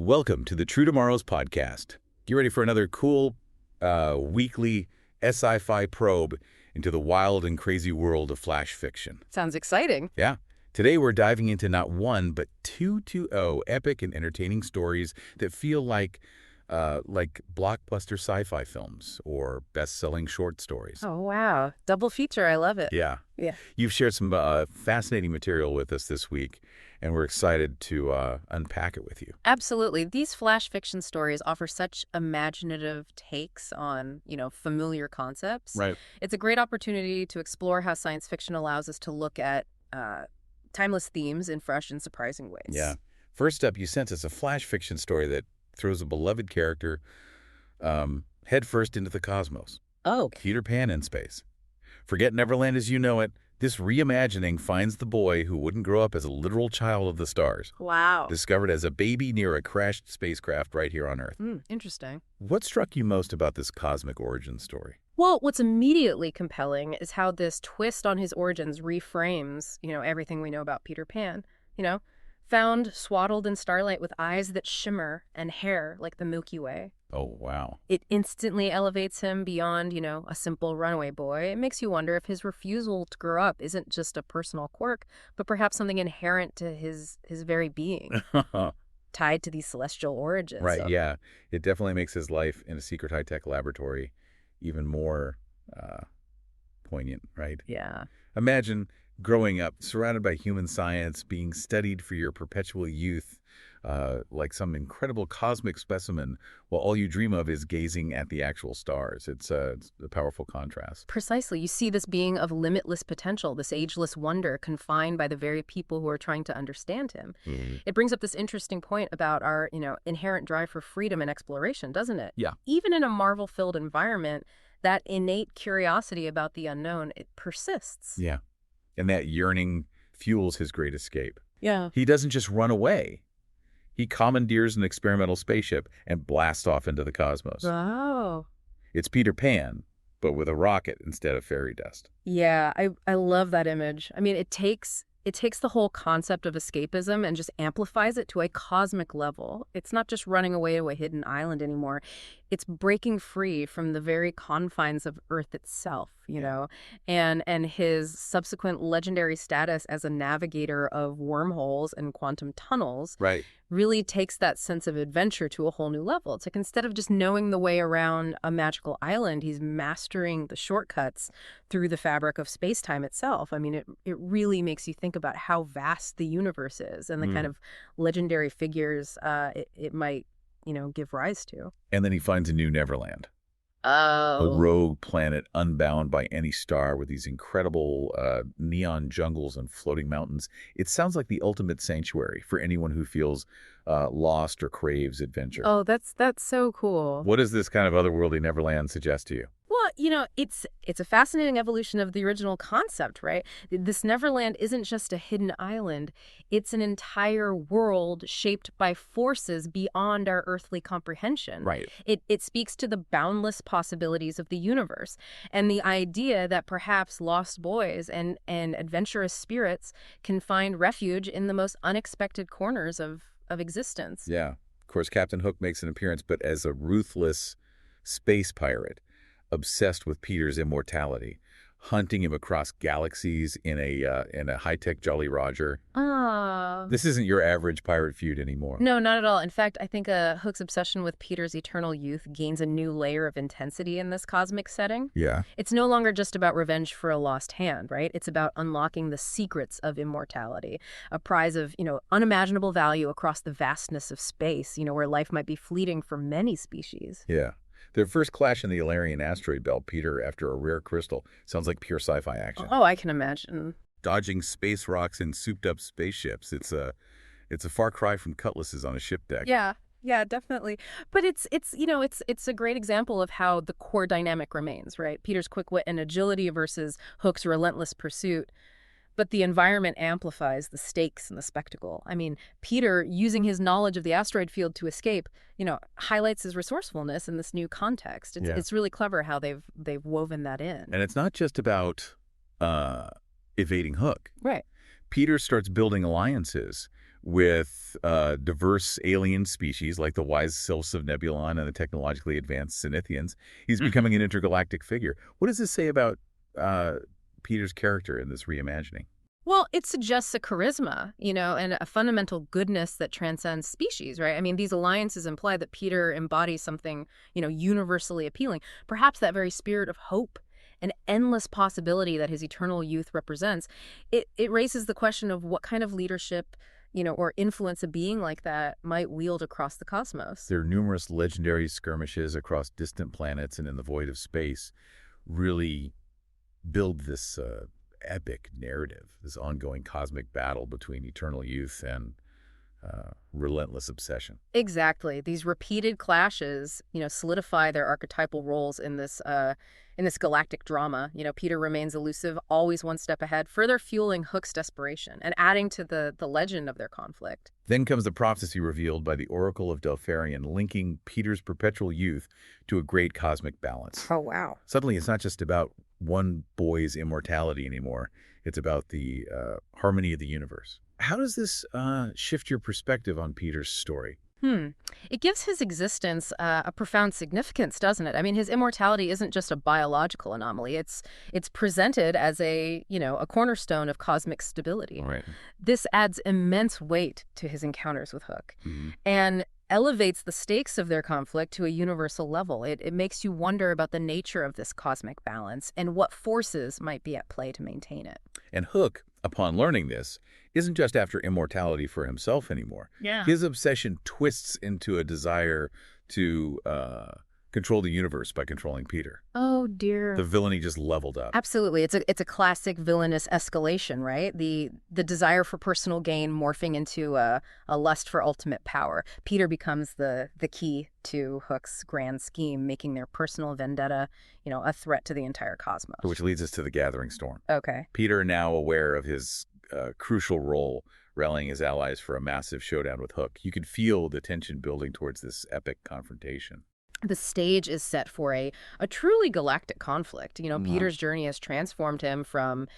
Welcome to the True Tomorrows podcast. Get ready for another cool weekly sci-fi probe into the wild and crazy world of flash fiction. Sounds exciting. Yeah. Today we're diving into not one, but two epic and entertaining stories that feel like blockbuster sci-fi films or best-selling short stories. Oh, wow. Double feature. I love it. Yeah. Yeah. You've shared some fascinating material with us this week, and we're excited to unpack it with you. Absolutely. These flash fiction stories offer such imaginative takes on, familiar concepts. Right. It's a great opportunity to explore how science fiction allows us to look at timeless themes in fresh and surprising ways. Yeah. First up, you sent us a flash fiction story that throws a beloved character headfirst into the cosmos. Oh. Peter Pan in space. Forget Neverland as you know it. This reimagining finds the boy who wouldn't grow up as a literal child of the stars. Wow. Discovered as a baby near a crashed spacecraft right here on Earth. Interesting. What struck you most about this cosmic origin story? Well, what's immediately compelling is how this twist on his origins reframes, everything we know about Peter Pan. Found swaddled in starlight with eyes that shimmer and hair like the Milky Way. Oh, wow. It instantly elevates him beyond, a simple runaway boy. It makes you wonder if his refusal to grow up isn't just a personal quirk, but perhaps something inherent to his very being, tied to these celestial origins. Right, So, yeah. It definitely makes his life in a secret high-tech laboratory even more poignant, right? Yeah. Imagine growing up surrounded by human science, being studied for your perpetual youth, like some incredible cosmic specimen, while all you dream of is gazing at the actual stars. It's a powerful contrast. Precisely. You see this being of limitless potential, this ageless wonder confined by the very people who are trying to understand him. It brings up this interesting point about our, inherent drive for freedom and exploration, doesn't it? Yeah. Even in a Marvel-filled environment, that innate curiosity about the unknown, it persists. Yeah. And that yearning fuels his great escape. Yeah. He doesn't just run away. He commandeers an experimental spaceship and blasts off into the cosmos. Oh. It's Peter Pan, but with a rocket instead of fairy dust. Yeah, I love that image. I mean, it takes the whole concept of escapism and just amplifies it to a cosmic level. It's not just running away to a hidden island anymore. It's breaking free from the very confines of Earth itself, and his subsequent legendary status as a navigator of wormholes and quantum tunnels Right. really takes that sense of adventure to a whole new level. It's like instead of just knowing the way around a magical island, he's mastering the shortcuts through the fabric of spacetime itself. I mean, it really makes you think about how vast the universe is and the kind of legendary figures it might, give rise to. And then he finds a new Neverland. Oh. A rogue planet unbound by any star with these incredible neon jungles and floating mountains. It sounds like the ultimate sanctuary for anyone who feels lost or craves adventure. Oh, that's so cool. What does this kind of otherworldly Neverland suggest to you? Well, it's a fascinating evolution of the original concept, right? This Neverland isn't just a hidden island. It's an entire world shaped by forces beyond our earthly comprehension. Right. It speaks to the boundless possibilities of the universe and the idea that perhaps lost boys and adventurous spirits can find refuge in the most unexpected corners of existence. Yeah. Of course, Captain Hook makes an appearance, but as a ruthless space pirate, obsessed with Peter's immortality, hunting him across galaxies in a high-tech Jolly Roger. Ah. This isn't your average pirate feud anymore. No, not at all. In fact, I think Hook's obsession with Peter's eternal youth gains a new layer of intensity in this cosmic setting. Yeah. It's no longer just about revenge for a lost hand, right? It's about unlocking the secrets of immortality, a prize of, unimaginable value across the vastness of space, where life might be fleeting for many species. Yeah. Their first clash in the Alarian asteroid belt, Peter, after a rare crystal, sounds like pure sci-fi action. Oh, I can imagine. Dodging space rocks in souped-up spaceships. It's a far cry from cutlasses on a ship deck. Yeah, definitely. But it's a great example of how the core dynamic remains, right? Peter's quick wit and agility versus Hook's relentless pursuit. But the environment amplifies the stakes and the spectacle. I mean, Peter, using his knowledge of the asteroid field to escape, highlights his resourcefulness in this new context. It's really clever how they've woven that in. And it's not just about evading Hook. Right. Peter starts building alliances with diverse alien species like the wise sylphs of Nebulon and the technologically advanced Cenithians. He's becoming an intergalactic figure. What does this say about Peter's character in this reimagining? Well, it suggests a charisma, and a fundamental goodness that transcends species, right? I mean, these alliances imply that Peter embodies something, universally appealing. Perhaps that very spirit of hope and endless possibility that his eternal youth represents. It raises the question of what kind of leadership, or influence a being like that might wield across the cosmos. There are numerous legendary skirmishes across distant planets and in the void of space really build this epic narrative, this ongoing cosmic battle between eternal youth and relentless obsession. Exactly. These repeated clashes, solidify their archetypal roles in this galactic drama. Peter remains elusive, always one step ahead, further fueling Hook's desperation and adding to the legend of their conflict. Then comes the prophecy revealed by the Oracle of Delpharion, linking Peter's perpetual youth to a great cosmic balance. Oh, wow. Suddenly, it's not just about one boy's immortality anymore. It's about the harmony of the universe. How does this shift your perspective on Peter's story? It gives his existence a profound significance, doesn't it? I mean, his immortality isn't just a biological anomaly. It's presented as a cornerstone of cosmic stability. Right. This adds immense weight to his encounters with Hook and elevates the stakes of their conflict to a universal level. It makes you wonder about the nature of this cosmic balance and what forces might be at play to maintain it. And Hook, upon learning this, isn't just after immortality for himself anymore. Yeah. His obsession twists into a desire to control the universe by controlling Peter. Oh, dear. The villainy just leveled up. Absolutely. It's a classic villainous escalation, right? The desire for personal gain morphing into a lust for ultimate power. Peter becomes the key to Hook's grand scheme, making their personal vendetta, a threat to the entire cosmos. Which leads us to the gathering storm. Okay. Peter, now aware of his crucial role, rallying his allies for a massive showdown with Hook. You could feel the tension building towards this epic confrontation. The stage is set for a truly galactic conflict. Peter's journey has transformed him from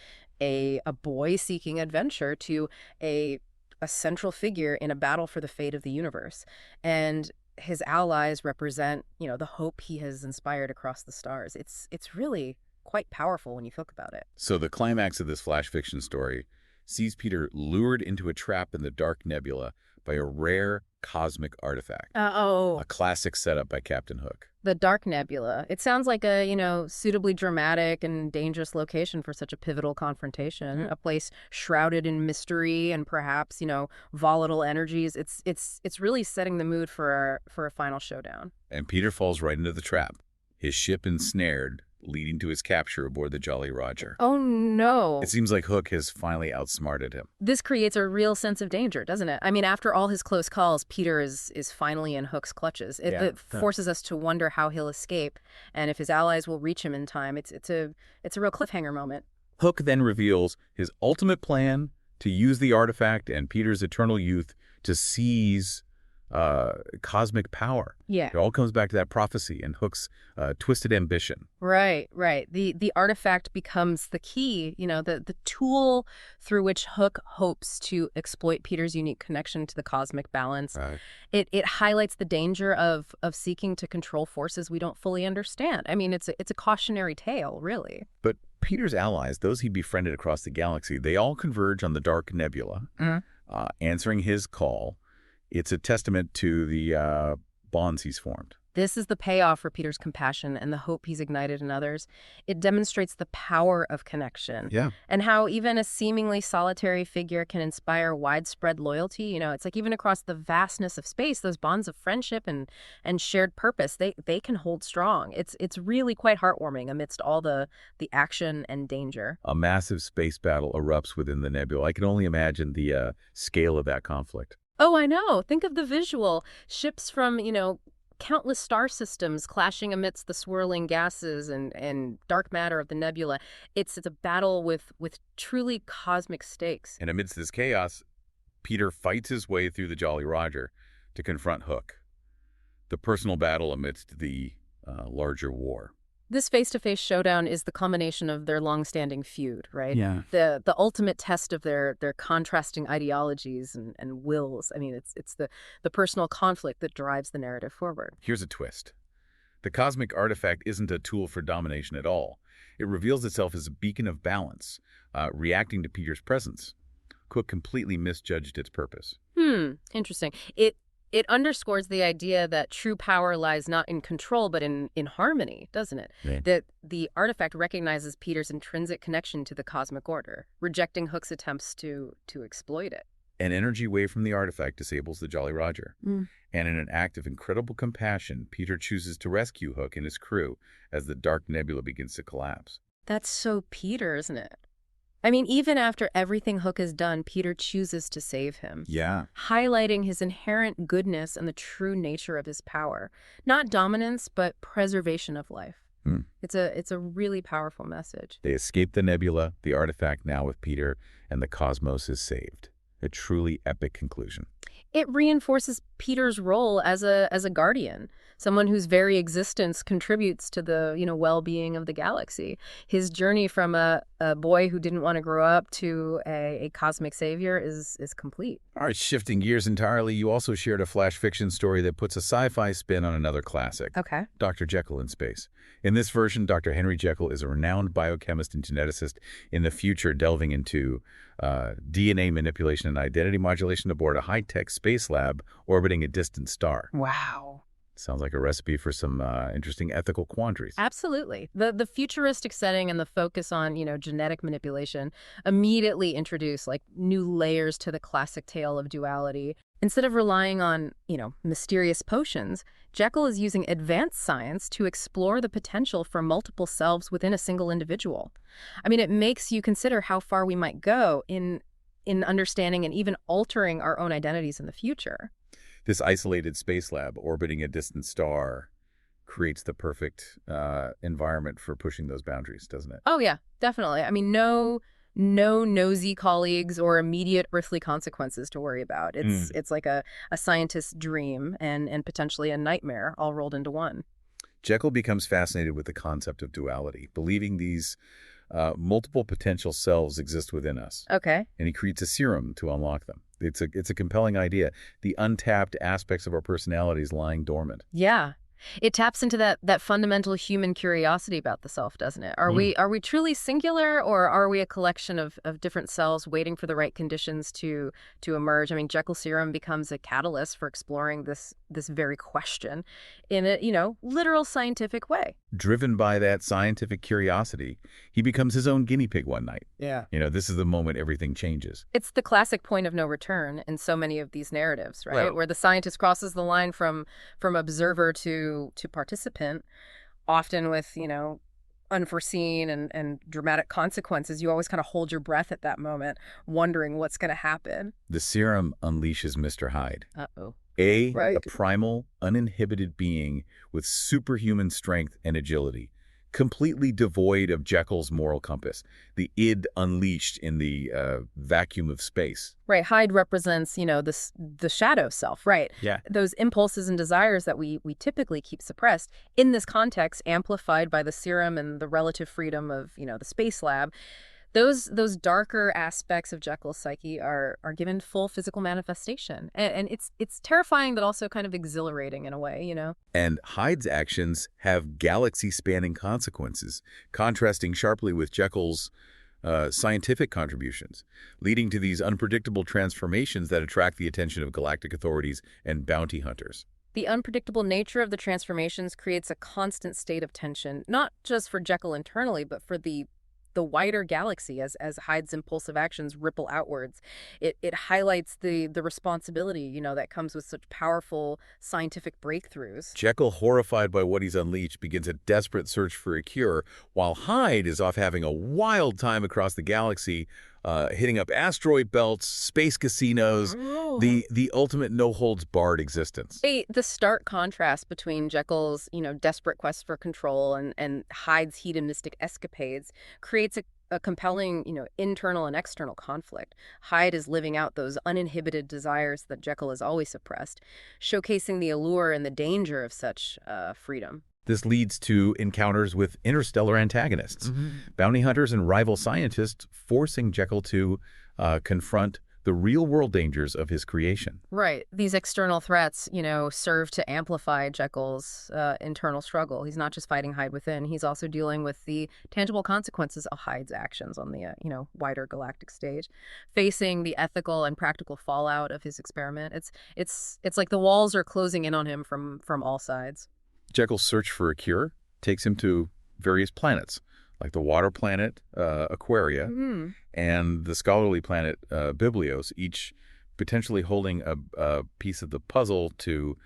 a boy seeking adventure to a central figure in a battle for the fate of the universe. And his allies represent, the hope he has inspired across the stars. It's really quite powerful when you think about it. So the climax of this flash fiction story sees Peter lured into a trap in the dark nebula by a rare cosmic artifact. Uh-oh. A classic setup by Captain Hook. The Dark Nebula. It sounds like a, suitably dramatic and dangerous location for such a pivotal confrontation. A place shrouded in mystery and perhaps, volatile energies. It's really setting the mood for a final showdown. And Peter falls right into the trap, his ship ensnared, leading to his capture aboard the Jolly Roger. Oh, no. It seems like Hook has finally outsmarted him. This creates a real sense of danger, doesn't it? I mean, after all his close calls, Peter is finally in Hook's clutches. It forces us to wonder how he'll escape and if his allies will reach him in time. It's a real cliffhanger moment. Hook then reveals his ultimate plan to use the artifact and Peter's eternal youth to seize cosmic power. Yeah. It all comes back to that prophecy and Hook's twisted ambition. Right. The artifact becomes the key, the tool through which Hook hopes to exploit Peter's unique connection to the cosmic balance. Right. It highlights the danger of seeking to control forces we don't fully understand. I mean, it's a cautionary tale, really. But Peter's allies, those he befriended across the galaxy, they all converge on the Dark Nebula, answering his call. It's a testament to the bonds he's formed. This is the payoff for Peter's compassion and the hope he's ignited in others. It demonstrates the power of connection. Yeah. And how even a seemingly solitary figure can inspire widespread loyalty. It's like even across the vastness of space, those bonds of friendship and shared purpose, they can hold strong. It's really quite heartwarming amidst all the action and danger. A massive space battle erupts within the nebula. I can only imagine the scale of that conflict. Oh, I know. Think of the visual. Ships from, countless star systems clashing amidst the swirling gases and dark matter of the nebula. It's a battle with truly cosmic stakes. And amidst this chaos, Peter fights his way through the Jolly Roger to confront Hook. The personal battle amidst the larger war. This face-to-face showdown is the culmination of their long-standing feud, right? Yeah. The ultimate test of their contrasting ideologies and wills. I mean, it's the personal conflict that drives the narrative forward. Here's a twist. The cosmic artifact isn't a tool for domination at all. It reveals itself as a beacon of balance, reacting to Peter's presence. Cook completely misjudged its purpose. Interesting. It underscores the idea that true power lies not in control, but in harmony, doesn't it? Right. That the artifact recognizes Peter's intrinsic connection to the cosmic order, rejecting Hook's attempts to exploit it. An energy wave from the artifact disables the Jolly Roger. Mm. And in an act of incredible compassion, Peter chooses to rescue Hook and his crew as the dark nebula begins to collapse. That's so Peter, isn't it? I mean, even after everything Hook has done, Peter chooses to save him, Yeah. highlighting his inherent goodness and the true nature of his power. Not dominance, but preservation of life. It's a really powerful message. They escape the nebula, the artifact now with Peter, and the cosmos is saved. A truly epic conclusion. It reinforces Peter's role as a guardian, someone whose very existence contributes to the, well-being of the galaxy. His journey from a boy who didn't want to grow up to a cosmic savior is complete. All right, shifting gears entirely, you also shared a flash fiction story that puts a sci-fi spin on another classic. Okay. Dr. Jekyll in Space. In this version, Dr. Henry Jekyll is a renowned biochemist and geneticist in the future, delving into DNA manipulation and identity modulation aboard a high-tech space lab orbiting a distant star. Wow. Sounds like a recipe for some interesting ethical quandaries. Absolutely. The futuristic setting and the focus on, genetic manipulation immediately introduce like new layers to the classic tale of duality. Instead of relying on, mysterious potions, Jekyll is using advanced science to explore the potential for multiple selves within a single individual. I mean, it makes you consider how far we might go in understanding and even altering our own identities in the future. This isolated space lab orbiting a distant star creates the perfect environment for pushing those boundaries, doesn't it? Oh, yeah, definitely. I mean, no nosy colleagues or immediate earthly consequences to worry about. It's like a scientist's dream and potentially a nightmare all rolled into one. Jekyll becomes fascinated with the concept of duality, believing these multiple potential selves exist within us. Okay. And he creates a serum to unlock them. It's a compelling idea. The untapped aspects of our personalities lying dormant. Yeah. It taps into that fundamental human curiosity about the self, doesn't it? Are we truly singular, or are we a collection of different selves waiting for the right conditions to emerge? I mean, Jekyll serum becomes a catalyst for exploring this very question in a, literal scientific way. Driven by that scientific curiosity, he becomes his own guinea pig one night. Yeah. This is the moment everything changes. It's the classic point of no return in so many of these narratives, right? Right. Where the scientist crosses the line from observer to participant, often with, unforeseen and dramatic consequences. You always kind of hold your breath at that moment, wondering what's going to happen. The serum unleashes Mr. Hyde. Uh-oh. A Right. primal, uninhibited being with superhuman strength and agility, completely devoid of Jekyll's moral compass, the id unleashed in the vacuum of space. Right. Hyde represents, the shadow self, right? Yeah. Those impulses and desires that we typically keep suppressed. In this context, amplified by the serum and the relative freedom of, the space lab. Those darker aspects of Jekyll's psyche are given full physical manifestation. And it's terrifying, but also kind of exhilarating in a way, And Hyde's actions have galaxy-spanning consequences, contrasting sharply with Jekyll's scientific contributions, leading to these unpredictable transformations that attract the attention of galactic authorities and bounty hunters. The unpredictable nature of the transformations creates a constant state of tension, not just for Jekyll internally, but for the wider galaxy as Hyde's impulsive actions ripple outwards. It highlights the responsibility, that comes with such powerful scientific breakthroughs. Jekyll, horrified by what he's unleashed, begins a desperate search for a cure, while Hyde is off having a wild time across the galaxy, hitting up asteroid belts, space casinos, the ultimate no-holds-barred existence. The stark contrast between Jekyll's, desperate quest for control and Hyde's hedonistic escapades creates a compelling, internal and external conflict. Hyde is living out those uninhibited desires that Jekyll has always suppressed, showcasing the allure and the danger of such freedom. This leads to encounters with interstellar antagonists, bounty hunters and rival scientists, forcing Jekyll to confront the real-world dangers of his creation. Right. These external threats, serve to amplify Jekyll's internal struggle. He's not just fighting Hyde within. He's also dealing with the tangible consequences of Hyde's actions on the, wider galactic stage, facing the ethical and practical fallout of his experiment. It's like the walls are closing in on him from all sides. Jekyll's search for a cure takes him to various planets, like the water planet Aquaria and the scholarly planet Biblios, each potentially holding a piece of the puzzle to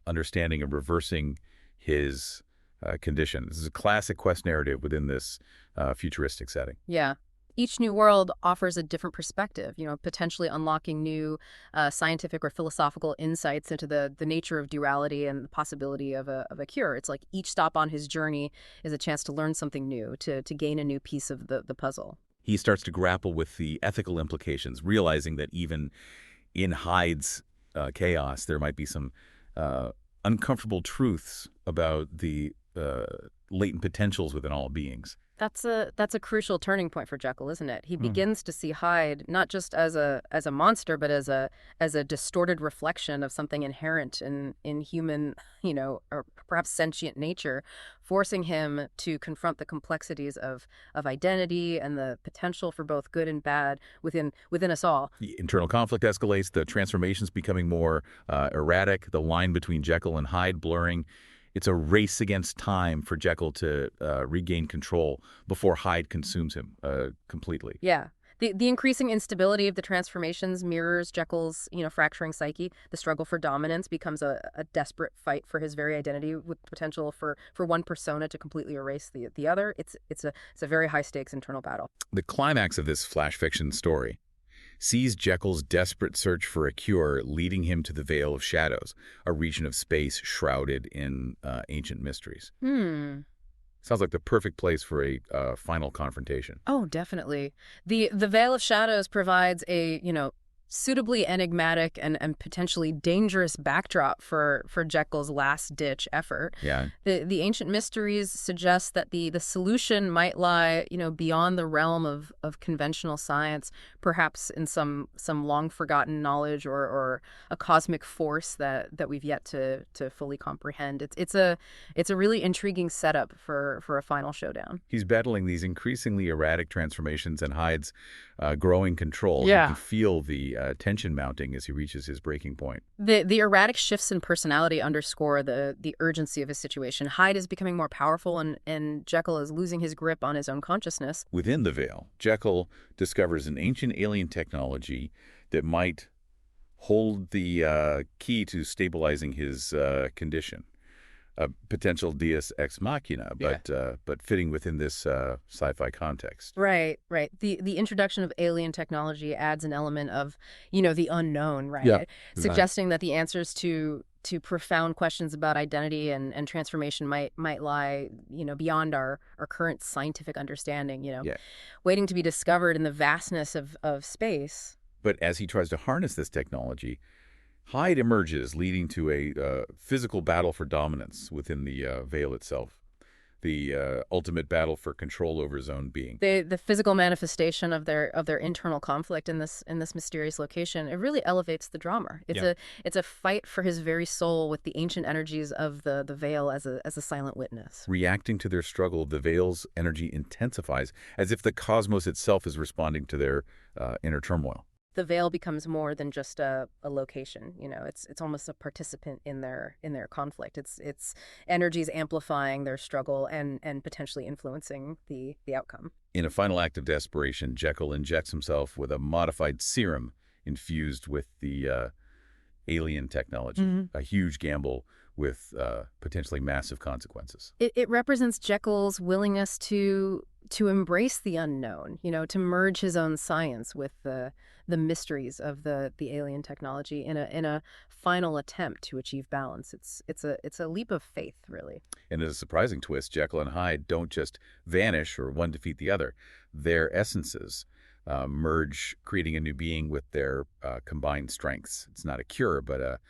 understanding and reversing his condition. This is a classic quest narrative within this futuristic setting. Yeah. Each new world offers a different perspective, potentially unlocking new scientific or philosophical insights into the nature of duality and the possibility of a cure. It's like each stop on his journey is a chance to learn something new, to gain a new piece of the puzzle. He starts to grapple with the ethical implications, realizing that even in Hyde's chaos, there might be some uncomfortable truths about the latent potentials within all beings. That's a crucial turning point for Jekyll, isn't it? He begins to see Hyde not just as a monster, but as a distorted reflection of something inherent in human, or perhaps sentient nature, forcing him to confront the complexities of identity and the potential for both good and bad within us all. The internal conflict escalates, the transformations becoming more erratic, the line between Jekyll and Hyde blurring. It's a race against time for Jekyll to regain control before Hyde consumes him completely. Yeah. The increasing instability of the transformations mirrors Jekyll's, fracturing psyche. The struggle for dominance becomes a desperate fight for his very identity, with potential for one persona to completely erase the other. It's a very high stakes internal battle. The climax of this flash fiction story sees Jekyll's desperate search for a cure leading him to the Veil of Shadows, a region of space shrouded in ancient mysteries. Sounds like the perfect place for a final confrontation. Oh, definitely. The Veil of Shadows provides a, suitably enigmatic and potentially dangerous backdrop for Jekyll's last-ditch effort. Yeah. The ancient mysteries suggest that the solution might lie, beyond the realm of conventional science, perhaps in some long-forgotten knowledge or a cosmic force that we've yet to fully comprehend. It's a really intriguing setup for a final showdown. He's battling these increasingly erratic transformations and Hyde's growing control. Yeah. You can feel the tension mounting as he reaches his breaking point. The erratic shifts in personality underscore the urgency of his situation. Hyde is becoming more powerful, and Jekyll is losing his grip on his own consciousness. Within the Veil, Jekyll discovers an ancient alien technology that might hold the key to stabilizing his condition. A potential deus ex machina, but fitting within this sci-fi context. Right. The introduction of alien technology adds an element of, the unknown, right? Yeah. Suggesting that the answers to profound questions about identity and transformation might lie, beyond our current scientific understanding, waiting to be discovered in the vastness of space. But as he tries to harness this technology, Hyde emerges, leading to a physical battle for dominance within the Veil itself, the ultimate battle for control over his own being. The physical manifestation of their internal conflict in this mysterious location, it really elevates the drama. It's a fight for his very soul with the ancient energies of the Veil as a silent witness. Reacting to their struggle, the Veil's energy intensifies, as if the cosmos itself is responding to their inner turmoil. The Veil becomes more than just a location. It's almost a participant in their conflict. It's energies amplifying their struggle and potentially influencing the outcome. In a final act of desperation, Jekyll injects himself with a modified serum infused with the alien technology, a huge gamble with potentially massive consequences. It represents Jekyll's willingness to embrace the unknown, to merge his own science with the mysteries of the alien technology in a final attempt to achieve balance. It's a leap of faith, really. And as a surprising twist, Jekyll and Hyde don't just vanish or one defeat the other. Their essences merge, creating a new being with their combined strengths. It's not a cure, but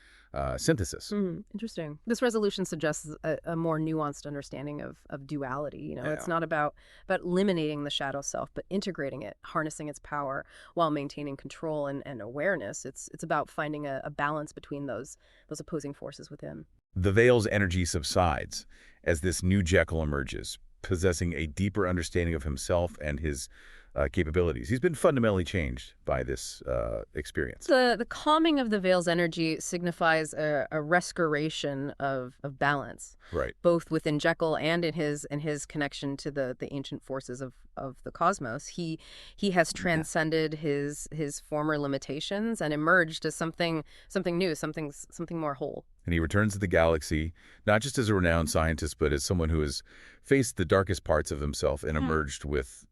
synthesis. Interesting. This resolution suggests a more nuanced understanding of duality. It's Yeah. not about eliminating the shadow self, but integrating it, harnessing its power while maintaining control and awareness. It's about finding a balance between those opposing forces within. The veil's energy subsides as this new Jekyll emerges, possessing a deeper understanding of himself and his capabilities. He's been fundamentally changed by this experience. The calming of the veil's energy signifies a restoration of balance, Right. both within Jekyll and in his connection to the ancient forces of the cosmos. He has transcended his former limitations and emerged as something new, something more whole. And he returns to the galaxy, not just as a renowned scientist, but as someone who has faced the darkest parts of himself and emerged with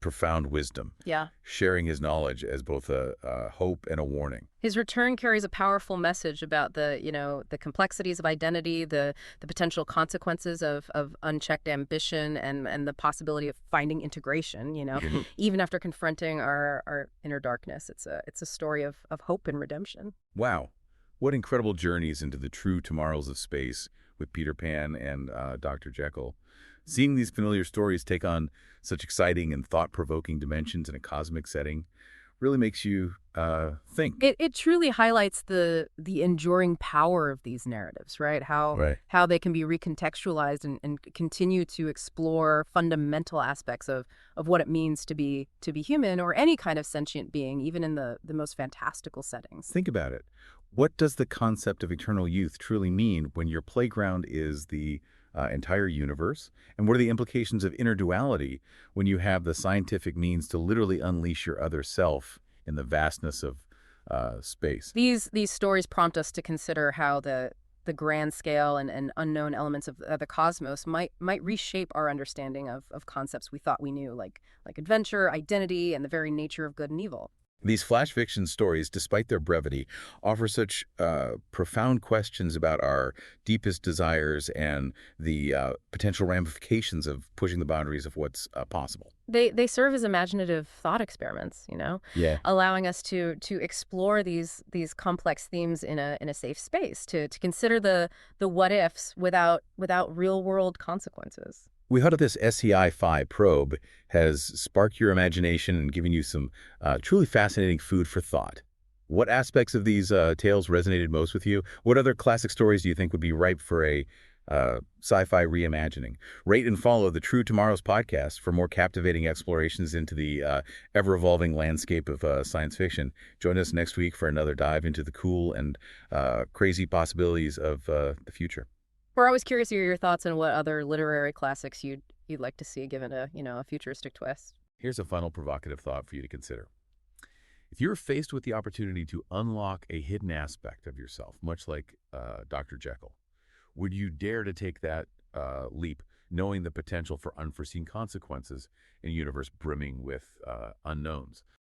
profound wisdom, Yeah. sharing his knowledge as both a hope and a warning. His return carries a powerful message about the complexities of identity, the potential consequences of unchecked ambition, and the possibility of finding integration, even after confronting our inner darkness. It's a story of hope and redemption. Wow. What incredible journeys into the true tomorrows of space with Peter Pan and Dr. Jekyll. Seeing these familiar stories take on such exciting and thought-provoking dimensions in a cosmic setting really makes you think. It truly highlights the enduring power of these narratives, right? Right. How they can be recontextualized and continue to explore fundamental aspects of what it means to be human or any kind of sentient being, even in the most fantastical settings. Think about it. What does the concept of eternal youth truly mean when your playground is the entire universe? And what are the implications of inner duality when you have the scientific means to literally unleash your other self in the vastness of space? These stories prompt us to consider how the grand scale and unknown elements of the cosmos might reshape our understanding of concepts we thought we knew, like adventure, identity, and the very nature of good and evil. These flash fiction stories, despite their brevity, offer such profound questions about our deepest desires and the potential ramifications of pushing the boundaries of what's possible. They serve as imaginative thought experiments, Yeah. allowing us to explore these complex themes in a safe space, to consider the what ifs without real world consequences. We hope that this SCI-5 probe has sparked your imagination and given you some truly fascinating food for thought. What aspects of these tales resonated most with you? What other classic stories do you think would be ripe for a sci-fi reimagining? Rate and follow the True Tomorrows podcast for more captivating explorations into the ever-evolving landscape of science fiction. Join us next week for another dive into the cool and crazy possibilities of the future. We're always curious to hear your thoughts on what other literary classics you'd like to see given a futuristic twist. Here's a final provocative thought for you to consider. If you're faced with the opportunity to unlock a hidden aspect of yourself, much like Dr. Jekyll, would you dare to take that leap, knowing the potential for unforeseen consequences in a universe brimming with unknowns?